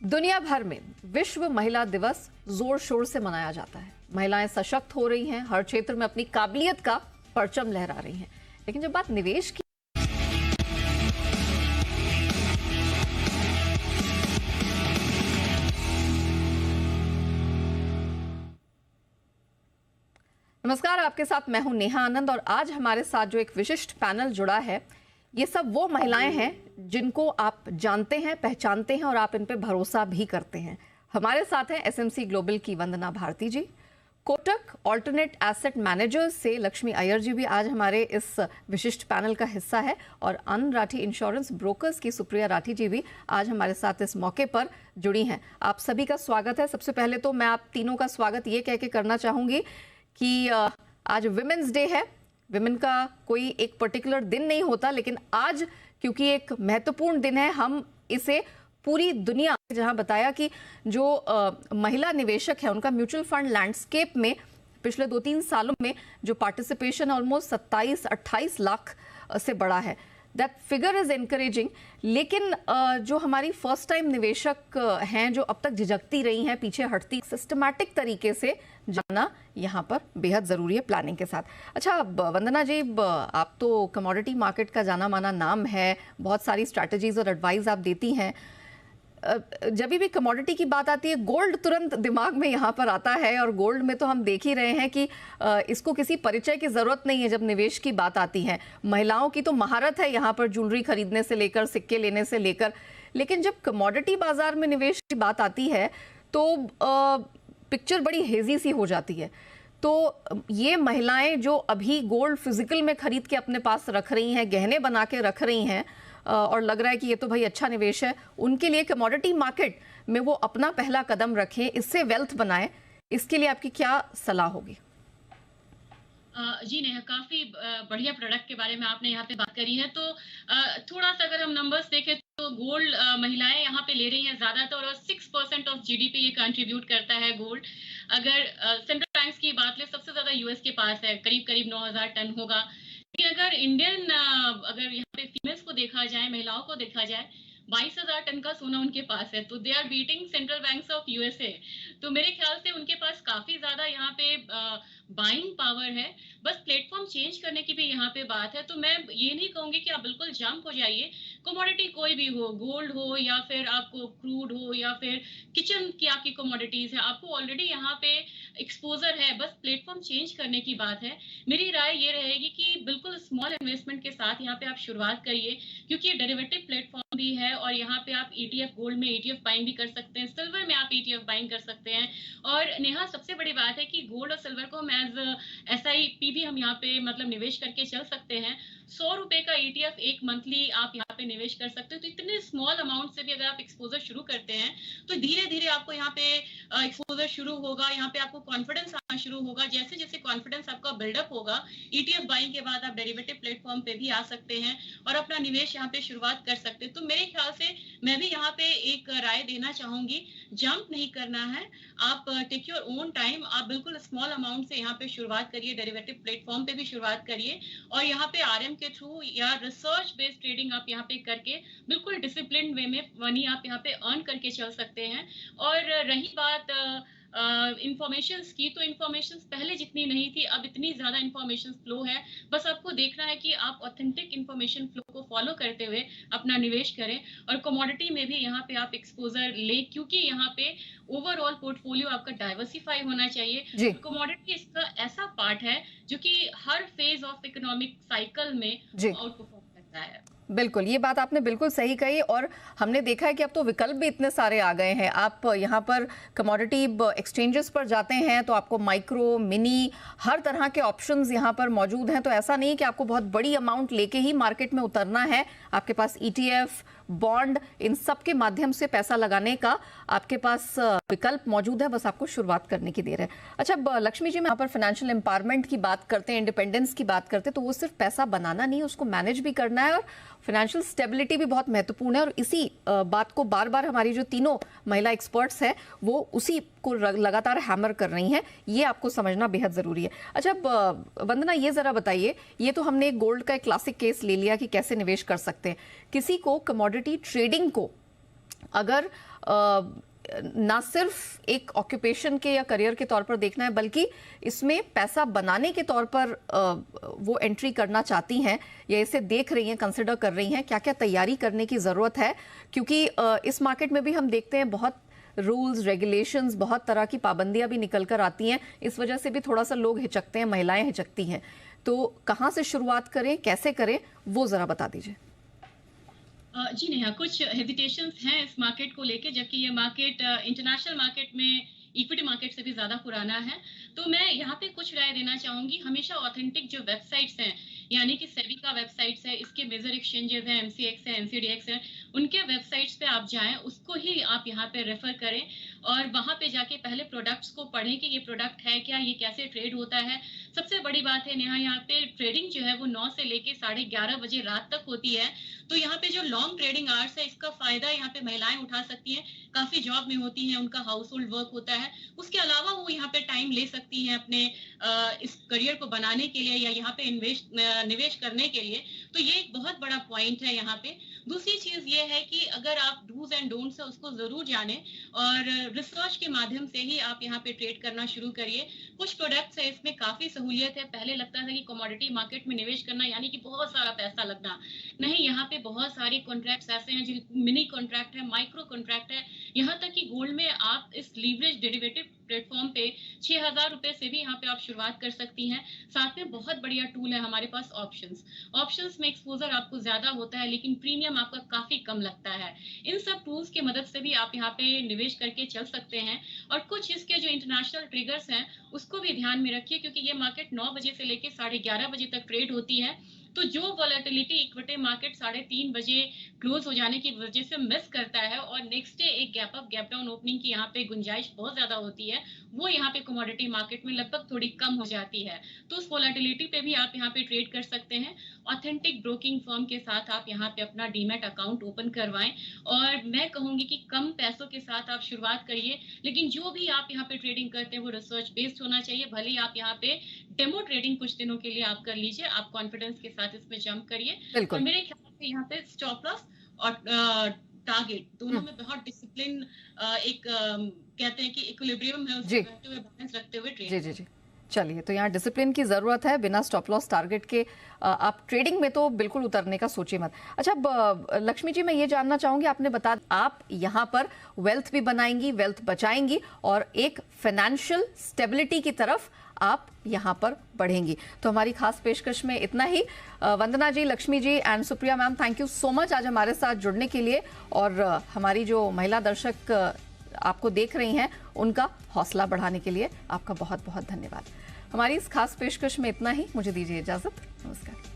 दुनिया भर में विश्व महिला दिवस जोर शोर से मनाया जाता है। महिलाएं सशक्त हो रही हैं, हर क्षेत्र में अपनी काबिलियत का परचम लहरा रही हैं। लेकिन जब बात निवेश की नमस्कार, आपके साथ मैं हूं नेहा आनंद और आज हमारे साथ जो एक विशिष्ट पैनल जुड़ा है, ये सब वो महिलाएं हैं जिनको आप जानते हैं, पहचानते हैं और आप इन पे भरोसा भी करते हैं। हमारे साथ हैं एसएमसी ग्लोबल की वंदना भारती जी, कोटक ऑल्टरनेट एसेट मैनेजर्स से लक्ष्मी अय्यर जी भी आज हमारे इस विशिष्ट पैनल का हिस्सा है और अन राठी इंश्योरेंस ब्रोकर्स की सुप्रिया राठी जी भी आज हमारे साथ इस मौके पर जुड़ी हैं। आप सभी का स्वागत है। सबसे पहले तो मैं आप तीनों का स्वागत ये कह के करना चाहूंगी कि आज विमेंस डे है। विमेन का कोई एक पर्टिकुलर दिन नहीं होता, लेकिन आज क्योंकि एक महत्वपूर्ण दिन है, हम इसे पूरी दुनिया, जहां बताया कि जो महिला निवेशक है उनका म्यूचुअल फंड लैंडस्केप में पिछले 2-3 सालों में जो पार्टिसिपेशन ऑलमोस्ट 27-28 लाख से बढ़ा है। That figure is encouraging. लेकिन जो हमारी फर्स्ट टाइम निवेशक हैं, जो अब तक झिझकती रही हैं, पीछे हटती, सिस्टमैटिक तरीके से जाना यहाँ पर बेहद ज़रूरी है प्लानिंग के साथ। अच्छा वंदना जी, आप तो कमोडिटी मार्केट का जाना माना नाम है, बहुत सारी स्ट्रैटेजीज और एडवाइस आप देती हैं। जब भी कमोडिटी की बात आती है, गोल्ड तुरंत दिमाग में यहाँ पर आता है और गोल्ड में तो हम देख ही रहे हैं कि इसको किसी परिचय की ज़रूरत नहीं है जब निवेश की बात आती है। महिलाओं की तो महारत है यहाँ पर, ज्वेलरी खरीदने से लेकर सिक्के लेने से लेकर। लेकिन जब कमोडिटी बाजार में निवेश की बात आती है तो पिक्चर बड़ी हेजी सी हो जाती है। तो ये महिलाएं जो अभी गोल्ड फिजिकल में खरीद के अपने पास रख रही हैं, गहने बना के रख रही हैं और लग रहा है कि ये तो भाई अच्छा निवेश है, उनके लिए कमोडिटी मार्केट में वो अपना पहला कदम रखें, इससे वेल्थ बनाएं, इसके लिए आपकी क्या सलाह होगी? जी नेहा, काफी बढ़िया प्रोडक्ट के बारे में आपने यहाँ पे बात करी है। तो थोड़ा सा अगर हम नंबर्स देखें तो गोल्ड महिलाएं यहाँ पे ले रही हैं ज्यादातर, और 6% ऑफ जीडीपी ये कंट्रीब्यूट करता है गोल्ड। अगर सेंट्रल बैंक्स की बात ले, सबसे ज्यादा यूएस के पास है, करीब करीब 9000 टन होगा। लेकिन अगर इंडियन अगर यहाँ पे फीमेल्स को देखा जाए, महिलाओं को देखा जाए, 22,000 टन का सोना उनके पास है। तो they are beating central banks of USA. तो मेरे ख्याल से उनके पास काफी ज्यादा यहाँ पे बाइंग पावर है। बस प्लेटफॉर्म चेंज करने की भी यहाँ पे बात है। तो मैं ये नहीं कहूंगी कि आप बिल्कुल जंप हो जाइए। कमोडिटी कोई भी हो, गोल्ड हो या फिर आपको क्रूड हो या फिर किचन की आपकी कमोडिटीज है, आपको ऑलरेडी यहाँ पे एक्सपोजर है, बस प्लेटफॉर्म चेंज करने की बात है। मेरी राय ये रहेगी कि बिल्कुल स्मॉल इन्वेस्टमेंट के साथ यहाँ पे आप शुरुआत करिए, क्योंकि ये डेरिवेटिव प्लेटफॉर्म भी है और यहाँ पे आप ईटीएफ, गोल्ड में ईटीएफ बाइंग भी कर सकते हैं, सिल्वर में आप ईटीएफ बाइंग कर सकते हैं। और नेहा, सबसे बड़ी बात है कि गोल्ड और सिल्वर को हम एज एसआईपी भी हम यहाँ पे मतलब निवेश करके चल सकते हैं। 100 रुपए का ईटीएफ एक मंथली आप यहाँ पे निवेश कर सकते हो। तो इतने स्मॉल अमाउंट से भी अगर आप एक्सपोजर शुरू करते हैं तो धीरे धीरे आपको यहाँ पे एक्सपोजर शुरू होगा, यहाँ पे आपको कॉन्फिडेंस आना शुरू होगा। जैसे जैसे कॉन्फिडेंस आपका बिल्डअप होगा, ईटीएफ बाइंग के बाद आप डेरिवेटिव प्लेटफॉर्म पे भी आ सकते हैं और अपना निवेश यहाँ पे शुरुआत कर सकते हैं। तो मेरे ख्याल से मैं भी यहाँ पे एक राय देना चाहूंगी, जंप नहीं करना है, आप टेक योर ओन टाइम। आप बिल्कुल स्मॉल अमाउंट से यहाँ पे शुरुआत करिए, डेरिवेटिव प्लेटफॉर्म पे भी शुरुआत करिए और यहाँ पे आरएम के थ्रू या रिसर्च बेस्ड ट्रेडिंग आप यहाँ पे करके बिल्कुल डिसिप्लिन वे में मनी आप यहाँ पे अर्न करके चल सकते हैं। और रही बात इंफॉर्मेशंस की, तो इंफॉर्मेशंस पहले जितनी नहीं थी, अब इतनी ज्यादा इंफॉर्मेशन फ्लो है। बस आपको देखना है कि आप ऑथेंटिक इंफॉर्मेशन फ्लो को फॉलो करते हुए अपना निवेश करें। और कमोडिटी में भी यहाँ पे आप एक्सपोजर ले, क्योंकि यहाँ पे ओवरऑल पोर्टफोलियो आपका डाइवर्सिफाई होना चाहिए। कमोडिटी इसका ऐसा पार्ट है जो कि हर फेज ऑफ इकोनॉमिक साइकिल में आउट परफॉर्म करता है। बिल्कुल, ये बात आपने बिल्कुल सही कही और हमने देखा है कि अब तो विकल्प भी इतने सारे आ गए हैं। आप यहाँ पर कमोडिटी एक्सचेंजेस पर जाते हैं तो आपको माइक्रो, मिनी, हर तरह के ऑप्शंस यहाँ पर मौजूद हैं। तो ऐसा नहीं कि आपको बहुत बड़ी अमाउंट लेके ही मार्केट में उतरना है। आपके पास ईटीएफ, बॉन्ड, इन सब के माध्यम से पैसा लगाने का आपके पास विकल्प मौजूद है, बस आपको शुरुआत करने की देर है। अच्छा लक्ष्मी जी, मैं यहाँ पर फाइनेंशियल एम्पावरमेंट की बात करते हैं, इंडिपेंडेंस की बात करते हैं, तो वो सिर्फ पैसा बनाना नहीं, उसको मैनेज भी करना है और फाइनेंशियल स्टेबिलिटी भी बहुत महत्वपूर्ण है। और इसी बात को बार बार हमारी जो तीनों महिला एक्सपर्ट्स हैं वो उसी को लगातार हैमर कर रही हैं, ये आपको समझना बेहद ज़रूरी है। अच्छा वंदना, ये ज़रा बताइए, ये तो हमने गोल्ड का एक क्लासिक केस ले लिया कि कैसे निवेश कर सकते हैं। किसी को कमोडिटी ट्रेडिंग को अगर ना सिर्फ एक ऑक्यूपेशन के या करियर के तौर पर देखना है, बल्कि इसमें पैसा बनाने के तौर पर वो एंट्री करना चाहती हैं या इसे देख रही हैं, कंसिडर कर रही हैं, क्या क्या तैयारी करने की ज़रूरत है? क्योंकि इस मार्केट में भी हम देखते हैं बहुत रूल्स रेगुलेशंस, बहुत तरह की पाबंदियां भी निकल कर आती हैं। इस वजह से भी थोड़ा सा लोग हिचकते हैं, महिलाएं हिचकती हैं। तो कहाँ से शुरुआत करें, कैसे करें, वो ज़रा बता दीजिए। जी नेहा, कुछ हेजिटेशंस हैं इस मार्केट को लेके, जबकि ये मार्केट इंटरनेशनल मार्केट में इक्विटी मार्केट से भी ज़्यादा पुराना है। तो मैं यहाँ पे कुछ राय देना चाहूँगी। हमेशा ऑथेंटिक जो वेबसाइट्स हैं, यानी कि सेबी का वेबसाइट्स है, इसके मेजर एक्सचेंजेस हैं, एमसीएक्स है, एनसीडीएक्स है, उनके वेबसाइट्स पे आप जाएं, उसको ही आप यहाँ पे रेफर करें और वहाँ पे जाके पहले प्रोडक्ट्स को पढ़ें कि ये प्रोडक्ट है क्या, ये कैसे ट्रेड होता है। सबसे बड़ी बात है नेहा, यहाँ पे ट्रेडिंग जो है वो 9 से लेके 11:30 बजे रात तक होती है। तो यहाँ पे जो लॉन्ग ट्रेडिंग आवर्स है, इसका फायदा यहाँ पे महिलाएं उठा सकती हैं। काफी जॉब में होती हैं, उनका हाउस होल्ड वर्क होता है, उसके अलावा वो यहाँ पे टाइम ले सकती हैं अपने इस करियर को बनाने के लिए या यहाँ पे निवेश करने के लिए। तो ये एक बहुत बड़ा पॉइंट है यहाँ पे। दूसरी चीज ये है कि अगर आप डूज एंड डोंट्स है उसको जरूर जानें और रिसर्च के माध्यम से ही आप यहाँ पे ट्रेड करना शुरू करिए। कुछ प्रोडक्ट्स है, इसमें काफी सहूलियत है। पहले लगता था कि कमोडिटी मार्केट में निवेश करना यानी कि बहुत सारा पैसा लगना, नहीं, यहाँ पे बहुत सारे कॉन्ट्रैक्ट्स ऐसे हैं जो मिनी कॉन्ट्रैक्ट है, माइक्रो कॉन्ट्रैक्ट है। यहाँ तक कि गोल्ड में आप इस लीवरेज डेरिवेटिव प्लेटफॉर्म पे 6,000 रुपए से भी यहाँ पे आप शुरुआत कर सकती हैं। साथ में बहुत बढ़िया टूल है हमारे पास ऑप्शंस में एक्सपोजर आपको ज्यादा होता है लेकिन प्रीमियम आपका काफी कम लगता है। इन सब टूल्स की मदद से भी आप यहाँ पे निवेश करके चल सकते हैं। और कुछ इसके जो इंटरनेशनल ट्रिगर्स हैं उसको भी ध्यान में रखिए, क्योंकि ये मार्केट 9 बजे से लेके 11:30 बजे तक ट्रेड होती है। तो जो वॉलेटिलिटी इक्विटी मार्केट 3:30 बजे क्लोज हो जाने की वजह से मिस करता है और नेक्स्ट डे एक gap up gap down opening की यहाँ पे गुंजाइश बहुत ज्यादा होती है, वो यहाँ पे कमोडिटी मार्केट में लगभग थोड़ी कम हो जाती है। तो उस वॉलेटिलिटी पे भी आप यहाँ पे ट्रेड कर सकते हैं। ऑथेंटिक ब्रोकिंग फर्म के साथ आप यहाँ पे अपना डीमैट अकाउंट ओपन करवाएं और मैं कहूंगी कि कम पैसों के साथ आप शुरुआत करिए, लेकिन जो भी आप यहाँ पे ट्रेडिंग करते हैं वो रिसर्च बेस्ड होना चाहिए। भले ही आप यहाँ पे डेमो ट्रेडिंग कुछ दिनों के लिए आप कर लीजिए, आप कॉन्फिडेंस के साथ इसमें जंप करिए। और मेरे ख्याल से यहाँ पे स्टॉप लॉस और टारगेट दोनों में बहुत डिसिप्लिन, एक कहते हैं कि इक्विलिब्रियम है, उसको रखते हुए, बैलेंस रखते हुए ट्रेड। जी जी। चलिए, तो यहाँ डिसिप्लिन की ज़रूरत है। बिना स्टॉप लॉस टारगेट के आप ट्रेडिंग में तो बिल्कुल उतरने का सोचिए मत। अच्छा, लक्ष्मी जी, मैं ये जानना चाहूंगी, आपने बता आप यहाँ पर वेल्थ भी बनाएंगी, वेल्थ बचाएंगी और एक फाइनेंशियल स्टेबिलिटी की तरफ आप यहाँ पर बढ़ेंगी। तो हमारी खास पेशकश में इतना ही। Vandana ji, Lakshmi ji and Supriya ma'am, thank you so much आज हमारे साथ जुड़ने के लिए, और हमारी जो महिला दर्शक आपको देख रही हैं उनका हौसला बढ़ाने के लिए आपका बहुत बहुत धन्यवाद। हमारी इस खास पेशकश में इतना ही। मुझे दीजिए इजाजत। नमस्कार।